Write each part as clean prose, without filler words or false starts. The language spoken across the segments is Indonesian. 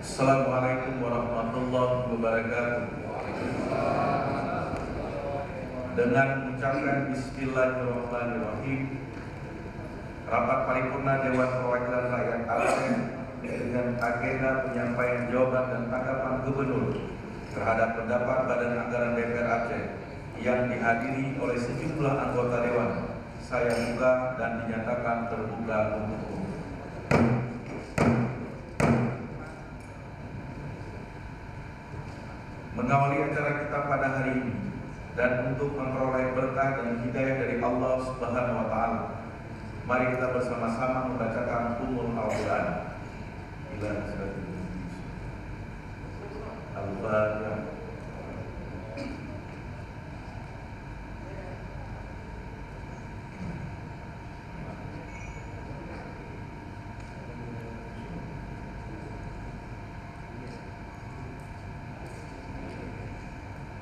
Assalamualaikum warahmatullahi wabarakatuh. Dengan mengucapkan Bismillahirrahmanirrahim, rapat paripurna Dewan Perwakilan Rakyat Aceh dengan agenda penyampaian jawaban dan tanggapan Gubernur terhadap pendapat Badan Anggaran DPR Aceh yang dihadiri oleh sejumlah anggota Dewan, saya buka dan dinyatakan terbuka untuk umum. Mengawali acara kita pada hari ini dan untuk memperoleh berkah dan hidayah dari Allah Subhanahu wa Ta'ala, mari kita bersama-sama membacakan Ummul Al-Quran. Al-Fatihah.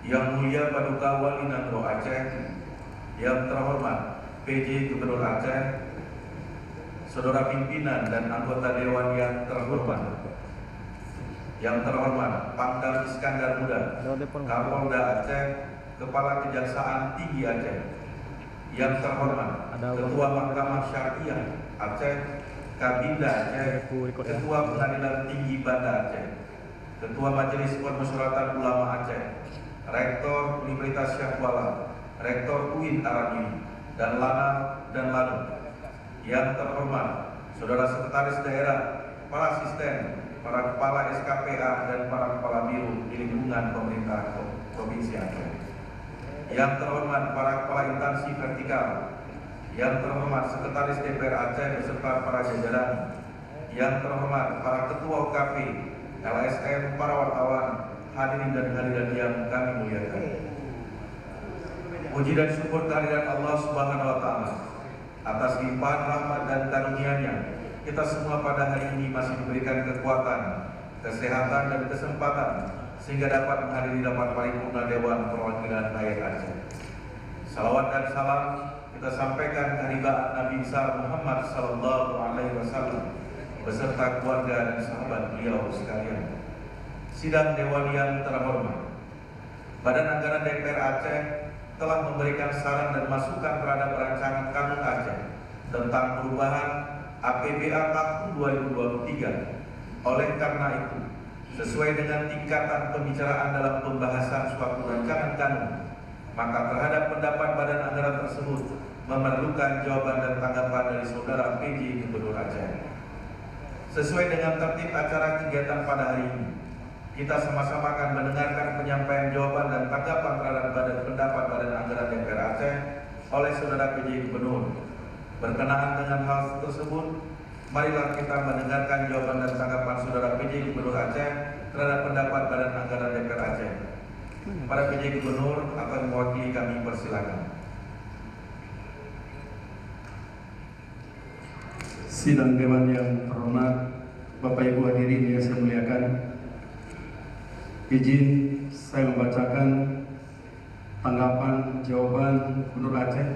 Yang Mulia Paduka Wali Nagro Aceh, yang terhormat PJ Gubernur Aceh, saudara pimpinan dan anggota Dewan yang terhormat, Pangdam Iskandar Muda, Kapolda Aceh, Kepala Kejaksaan Tinggi Aceh, yang terhormat Ketua Mahkamah Syariah Aceh, Kabinda Aceh, Ketua Pengadilan Tinggi Banda Aceh, Ketua Majelis Permusyawaratan Ulama Aceh, Rektor Universitas Syah Kuala, Rektor UIN Arabili, dan Lanu, yang terhormat saudara sekretaris daerah, para asisten, para kepala SKPA dan para kepala biro di lingkungan pemerintah Provinsi Aceh, yang terhormat para kepala instansi vertikal, yang terhormat sekretaris DPR Aceh beserta para jajaran, yang terhormat para ketua UKP, LSM, para wartawan, hadirin dan hadirat yang kami muliakan. Puji dan syukur kehadirat Allah Subhanahu wa Ta'ala atas limpahan rahmat dan karunia-Nya, kita semua pada hari ini masih diberikan kekuatan, kesehatan dan kesempatan sehingga dapat menghadiri rapat paripurna Dewan Perwakilan Rakyat Aceh. Salawat dan salam kita sampaikan kehadirat Nabi besar Muhammad sallallahu alaihi wasallam beserta keluarga dan sahabat beliau sekalian. Sidang Dewan yang terhormat, Badan Anggaran DPR Aceh telah memberikan saran dan masukan terhadap rancangan Kanun Aceh tentang perubahan APBA tahun 2023. Oleh karena itu, sesuai dengan tingkatan pembicaraan dalam pembahasan suatu rancangan kanun, maka terhadap pendapat Badan Anggaran tersebut memerlukan jawaban dan tanggapan dari saudara PJ Gubernur Aceh. Sesuai dengan tertib acara kegiatan pada hari ini, kita sama-sama akan mendengarkan penyampaian jawaban dan tanggapan terhadap pendapat Badan Anggaran DPR Aceh oleh saudara PJ Gubernur. Berkenaan dengan hal tersebut, marilah kita mendengarkan jawaban dan tanggapan saudara PJ Gubernur Aceh terhadap pendapat Badan Anggaran DPR Aceh. Para PJ Gubernur akan mewakili kami, persilakan. Sidang Dewan yang terhormat, Bapak Ibu hadirin yang saya muliakan, izin saya membacakan tanggapan jawaban Gubernur Aceh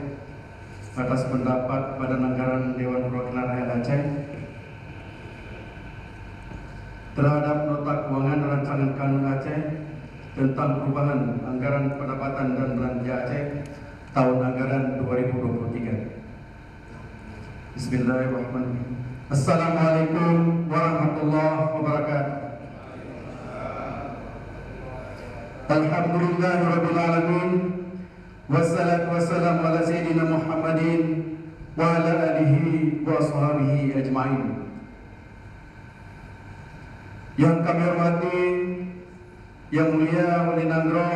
atas pendapat Badan Anggaran Dewan Perwakilan Rakyat Aceh terhadap nota keuangan rancangan Kanun Aceh tentang perubahan anggaran pendapatan dan belanja Aceh tahun anggaran 2023. Bismillahirrahmanirrahim. Assalamualaikum warahmatullahi wabarakatuh. Alhamdulillahirabbil alamin, wassalatu wassalamu ala sayyidina Muhammadin wa ala alihi wa ashabihi ajmain. Yang kami hormati Yang Mulia Wali Nagro,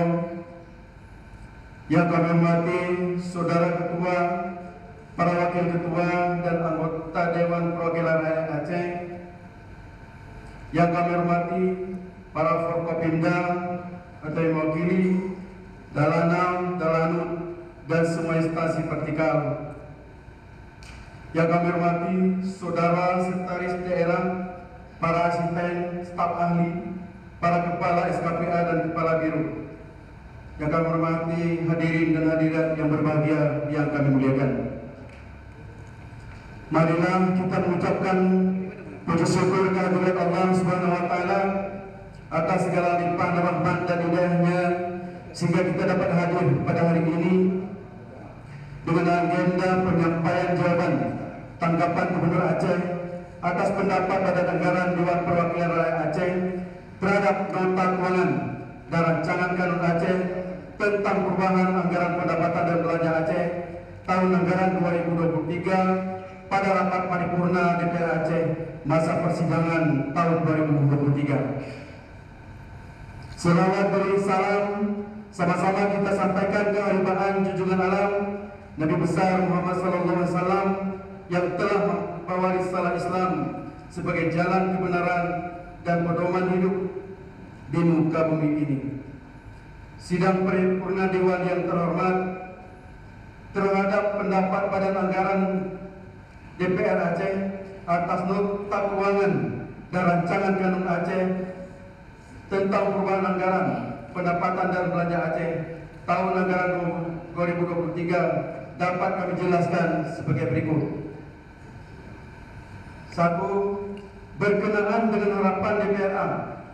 yang kami hormati saudara ketua, para wakil ketua dan anggota Dewan Perwakilan Rakyat Aceh, yang kami hormati para Forkopimda atau yang mewakili Dalanam, Dalanut, dan semua instansi vertikal, yang kami hormati saudara sekretaris daerah, para asisten, staf ahli, para kepala SKPA dan kepala biro, yang kami hormati hadirin dan hadirat yang berbahagia yang kami muliakan. Marilah kita mengucapkan puji syukur kehadirat Allah Subhanahu wa Ta'ala atas segala limpahan rahmat dan hidayahnya sehingga kita dapat hadir pada hari ini dengan agenda penyampaian jawaban tanggapan Gubernur Aceh atas pendapat Badan Anggaran Dewan Perwakilan Rakyat Aceh terhadap nota keuangan dan rancangan kanun Aceh tentang perubahan anggaran pendapatan dan belanja Aceh tahun anggaran 2023 pada rapat paripurna DPR Aceh masa persidangan tahun 2023. Selawat beri salam sama-sama kita sampaikan kehormatan junjungan alam Nabi besar Muhammad SAW yang telah mewaris salah Islam sebagai jalan kebenaran dan pedoman hidup di muka bumi ini. Sidang paripurna Dewan yang terhormat, terhadap pendapat Badan Anggaran DPR Aceh atas nota keuangan dan rancangan kanun Aceh tentang perubahan anggaran pendapatan dan belanja Aceh tahun anggaran 2023 dapat kami jelaskan sebagai berikut. 1. Berkenaan dengan harapan DPRA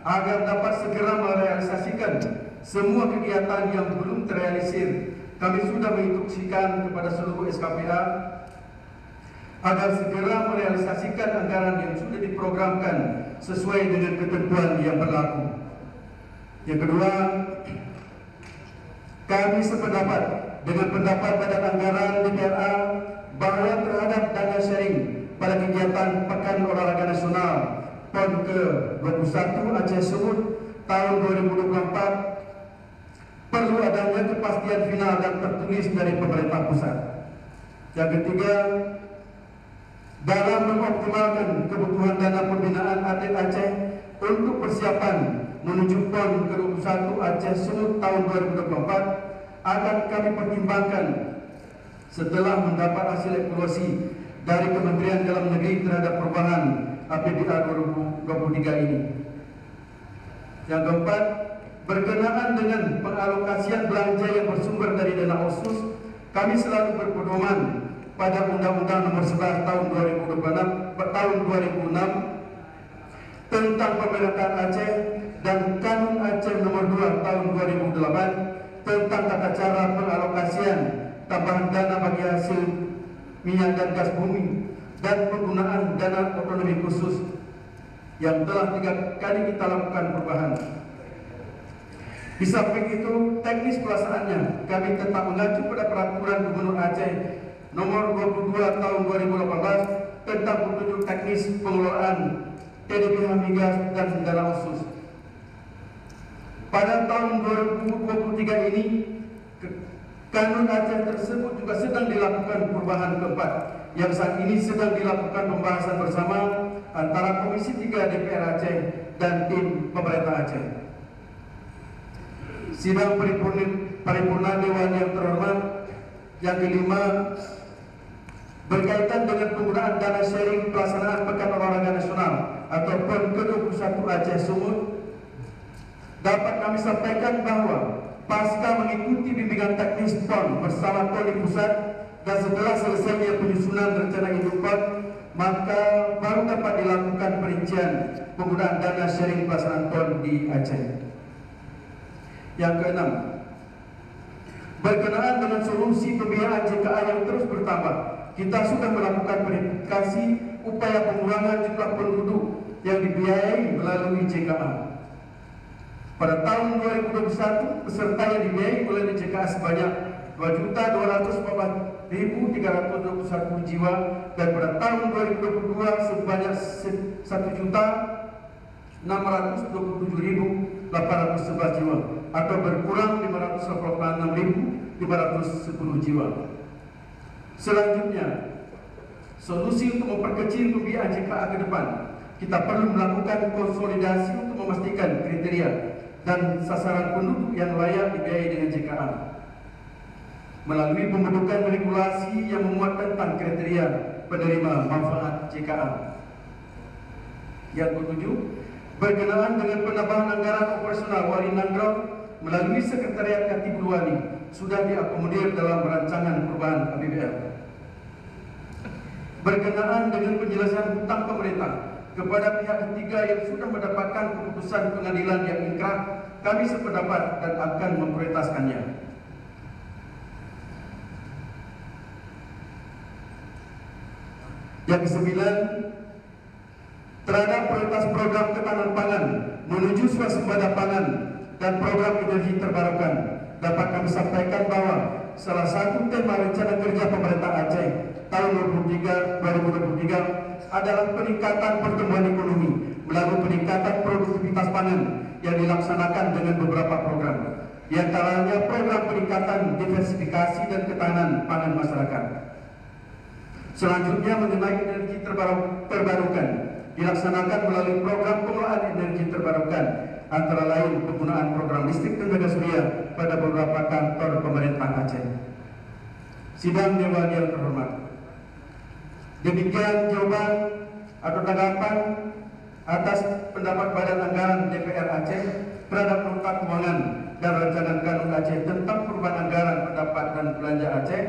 agar dapat segera merealisasikan semua kegiatan yang belum terrealisir, kami sudah menginstruksikan kepada seluruh SKPA agar segera merealisasikan anggaran yang sudah diprogramkan sesuai dengan ketentuan yang berlaku. Yang kedua, kami sependapat dengan pendapat Badan Anggaran DPRA bahwa terhadap dana sharing pada kegiatan Pekan Olahraga Nasional PON ke-21 Aceh Sumut tahun 2024 perlu adanya kepastian final dan tertulis dari pemerintah pusat. Yang ketiga, dalam mengoptimalkan kebutuhan dana pembinaan atlet Aceh untuk persiapan menuju PON ke-21 Aceh Sumut tahun 2024 akan kami pertimbangkan setelah mendapat hasil evaluasi dari Kementerian Dalam Negeri terhadap perubahan APBA 2023 ini. Yang keempat, berkenaan dengan pengalokasian belanja yang bersumber dari dana otsus, kami selalu berpedoman pada Undang-Undang Nomor 11 Tahun 2006 tentang Pemerintahan Aceh dan Kanun Aceh Nomor 2 Tahun 2008 tentang tata cara pengalokasian tambahan dana bagi hasil minyak dan gas bumi dan penggunaan dana otonomi khusus yang telah 3 kali kita lakukan perubahan. Di samping itu, teknis pelaksanaannya kami tetap mengacu pada Peraturan Gubernur Aceh Nomor 22 Tahun 2018 tentang petunjuk teknis pengelolaan TDPH migas dan dana khusus. Pada tahun 2023 ini, Kanun Aceh tersebut juga sedang dilakukan perubahan keempat yang saat ini sedang dilakukan pembahasan bersama antara Komisi 3 DPR Aceh dan tim pemerintah Aceh. Sidang paripurna Dewan yang terhormat, yang kelima, berkaitan dengan penggunaan dana sharing pelaksanaan Pekan Olahraga Nasional atau PON ke-21 Aceh Sumut, dapat kami sampaikan bahwa pasca mengikuti bimbingan teknis PON bersama Koni Pusat dan setelah selesainya penyusunan rencana induk PON, maka baru dapat dilakukan perincian penggunaan dana sharing pelaksanaan PON di Aceh. Yang keenam, berkenaan dengan solusi pembiayaan JKA yang terus bertambah, kita sudah melakukan verifikasi upaya pengurangan jumlah penduduk yang dibiayai melalui JKA. Pada tahun 2021, peserta yang dibiayai oleh JKA sebanyak 2.214.321 jiwa, dan pada tahun 2022 sebanyak 1.627.811 jiwa, atau berkurang 586.510 jiwa. Selanjutnya, solusi untuk memperkecil pembiayaan JKA ke depan, kita perlu melakukan konsolidasi untuk memastikan kriteria dan sasaran penduduk yang layak dibiayai dengan JKA melalui pembentukan regulasi yang memuat tentang kriteria penerima manfaat JKA. Yang ketujuh, berkenaan dengan penambahan anggaran operasional Wali Nanggro melalui Sekretariat Katib Wali sudah diakomodir dalam rancangan perubahan APBL. Berkenaan dengan penyelesaian hutang pemerintah kepada pihak ketiga yang sudah mendapatkan keputusan pengadilan yang inkrah, kami sependapat dan akan memprioritaskannya. Yang kesembilan, terhadap prioritas program ketahanan pangan menuju swasembada pangan dan program energi terbarukan, dapat kami sampaikan bahwa salah satu tema rencana kerja pemerintah Aceh tahun 2023 adalah peningkatan pertumbuhan ekonomi melalui peningkatan produktivitas pangan yang dilaksanakan dengan beberapa program. Di antaranya program peningkatan diversifikasi dan ketahanan pangan masyarakat. Selanjutnya mengenai energi terbarukan dilaksanakan melalui program pengelolaan energi terbarukan, antara lain penggunaan program listrik tenaga surya pada beberapa kantor pemerintah Aceh. Sidang Dewan yang terhormat, demikian jawaban atau tanggapan atas pendapat Badan Anggaran DPR Aceh terhadap nota keuangan dan rancangan kanun Aceh tentang perubahan anggaran pendapat dan belanja Aceh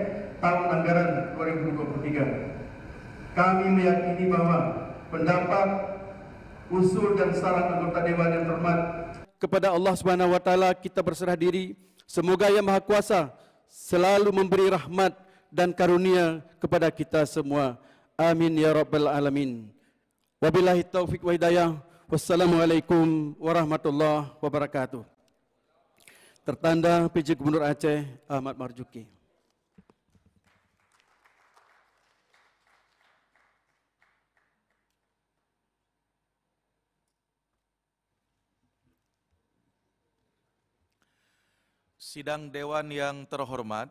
tahun anggaran 2023. Kami meyakini bahwa pendapat, usul dan saran anggota Dewan yang terhormat, kepada Allah Subhanahu wa taala kita berserah diri. Semoga Yang Maha Kuasa selalu memberi rahmat dan karunia kepada kita semua. Amin ya rabbal alamin. Wabillahi taufik wa hidayah. Wassalamualaikum warahmatullahi wabarakatuh. Tertanda PJ Gubernur Aceh Ahmad Marzuki. Sidang Dewan yang terhormat,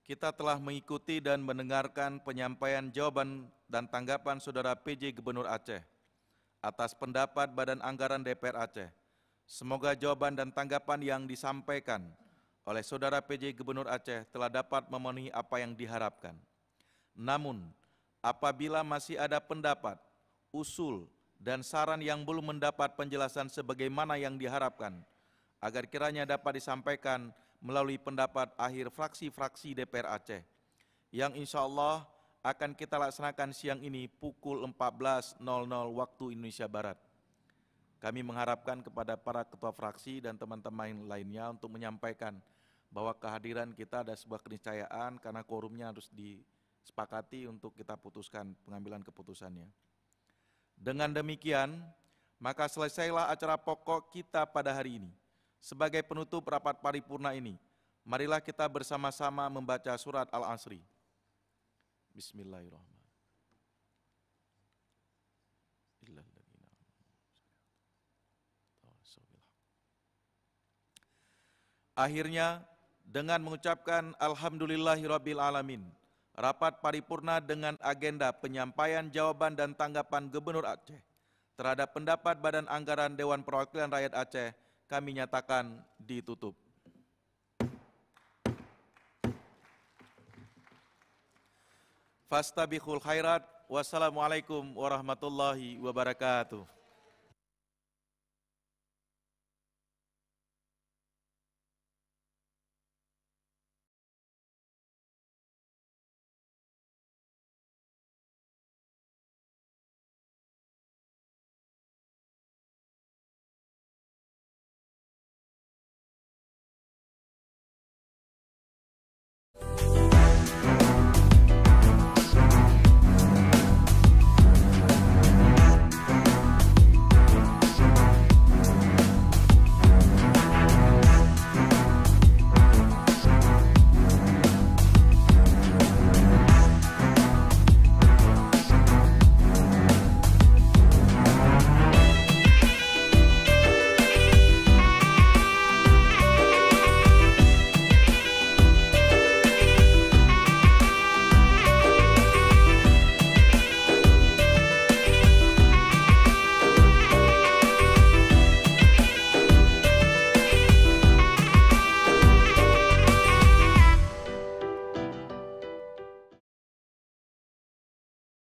kita telah mengikuti dan mendengarkan penyampaian jawaban dan tanggapan Saudara PJ Gubernur Aceh atas pendapat Badan Anggaran DPR Aceh. Semoga jawaban dan tanggapan yang disampaikan oleh Saudara PJ Gubernur Aceh telah dapat memenuhi apa yang diharapkan. Namun, apabila masih ada pendapat, usul, dan saran yang belum mendapat penjelasan sebagaimana yang diharapkan, agar kiranya dapat disampaikan melalui pendapat akhir fraksi-fraksi DPR Aceh, yang insya Allah akan kita laksanakan siang ini pukul 14.00 waktu Indonesia Barat. Kami mengharapkan kepada para ketua fraksi dan teman-teman lainnya untuk menyampaikan bahwa kehadiran kita ada sebuah keniscayaan karena quorumnya harus disepakati untuk kita putuskan pengambilan keputusannya. Dengan demikian, maka selesailah acara pokok kita pada hari ini. Sebagai penutup rapat paripurna ini, marilah kita bersama-sama membaca surat Al-Asri. Bismillahirrahmanirrahim. Akhirnya, dengan mengucapkan Alhamdulillahirabbil alamin, rapat paripurna dengan agenda penyampaian jawaban dan tanggapan Gubernur Aceh terhadap pendapat Badan Anggaran Dewan Perwakilan Rakyat Aceh kami nyatakan ditutup. Fastabiqul khairat. Wassalamualaikum warahmatullahi wabarakatuh.